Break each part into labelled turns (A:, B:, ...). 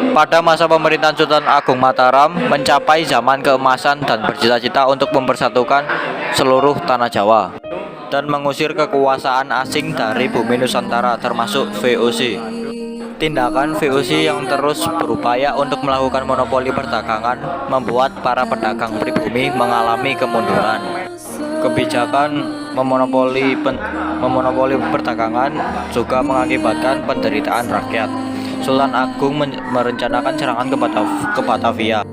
A: Pada masa pemerintahan Sultan Agung Mataram mencapai zaman keemasan dan bercita-cita untuk mempersatukan seluruh tanah Jawa dan mengusir kekuasaan asing dari bumi Nusantara termasuk VOC. Tindakan VOC yang terus berupaya untuk melakukan monopoli perdagangan membuat para pedagang pribumi mengalami kemunduran. Kebijakan memonopoli perdagangan juga mengakibatkan penderitaan rakyat. Sultan Agung merencanakan serangan ke Batavia.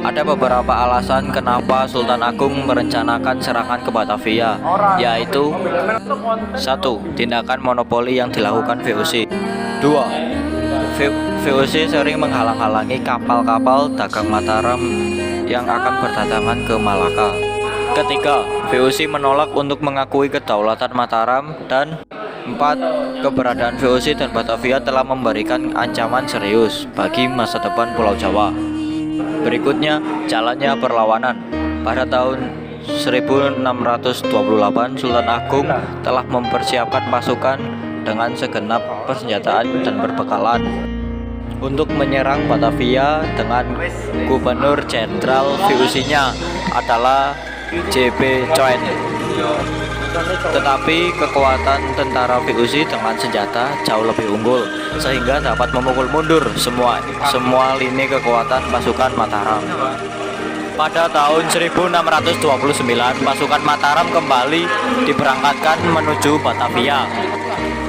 A: Ada beberapa alasan kenapa Sultan Agung merencanakan serangan ke Batavia, yaitu 1. Tindakan monopoli yang dilakukan VOC. 2. VOC sering menghalang-halangi kapal-kapal dagang Mataram yang akan berdatangan ke Malaka. Ketiga, VOC menolak untuk mengakui kedaulatan Mataram. Dan 4. Keberadaan VOC dan Batavia telah memberikan ancaman serius bagi masa depan Pulau Jawa. Berikutnya, jalannya perlawanan. Pada tahun 1628, Sultan Agung telah mempersiapkan pasukan dengan segenap persenjataan dan perbekalan untuk menyerang Batavia dengan Gubernur Jenderal VOC-nya adalah J.B. Coen. Tetapi kekuatan tentara VOC dengan senjata jauh lebih unggul sehingga dapat memukul mundur semua lini kekuatan pasukan Mataram. Pada tahun 1629, pasukan Mataram kembali diberangkatkan menuju Batavia.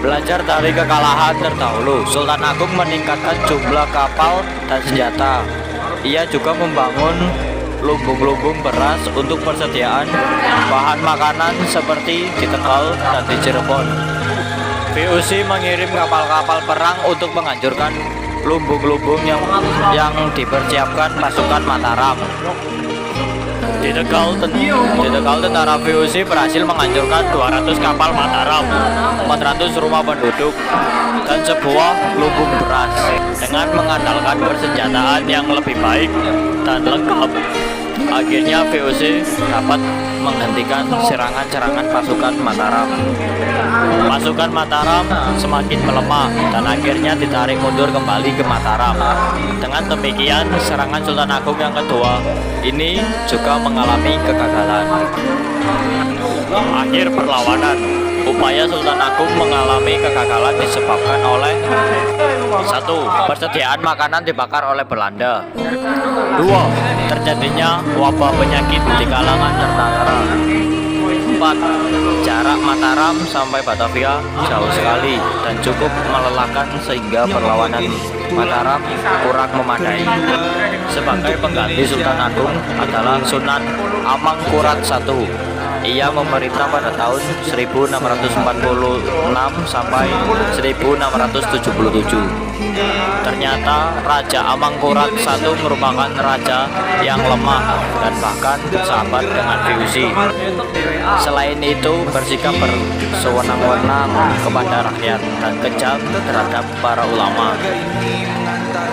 A: Belajar dari kekalahan terdahulu, Sultan Agung meningkatkan jumlah kapal dan senjata. Ia juga membangun lumbung-lumbung beras untuk persediaan bahan makanan seperti di Tegal dan di Cirebon. VOC mengirim kapal-kapal perang untuk menghancurkan lumbung-lumbung yang dipersiapkan pasukan Mataram. Di Tegal, tentara VOC berhasil menghancurkan 200 kapal Mataram, 400 rumah penduduk, dan sebuah lumbung beras. Dengan mengandalkan persenjataan yang lebih baik dan lengkap, akhirnya VOC dapat menghentikan serangan-serangan pasukan Mataram. Pasukan Mataram semakin melemah dan akhirnya ditarik mundur kembali ke Mataram. Dengan demikian, serangan Sultan Agung yang kedua ini juga mengalami kegagalan. Akhir perlawanan. Upaya Sultan Agung mengalami kegagalan disebabkan oleh 1. Persediaan makanan dibakar oleh Belanda. 2. Terjadinya wabah penyakit di kalangan tentara. 4. Jarak Mataram sampai Batavia jauh sekali dan cukup melelahkan sehingga perlawanan Mataram kurang memadai. Sebagai pengganti Sultan Agung adalah Sunan Amangkurat I. Ia memerintah pada tahun 1646 sampai 1677. Ternyata Raja Amangkurat I merupakan raja yang lemah dan bahkan bersahabat dengan VOC. Selain itu, bersikap bersewenang-wenang kepada rakyat dan kejam terhadap para ulama.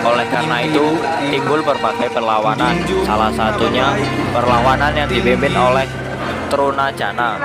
A: Oleh karena itu, timbul berbagai perlawanan, salah satunya perlawanan yang dipimpin oleh Trunajana.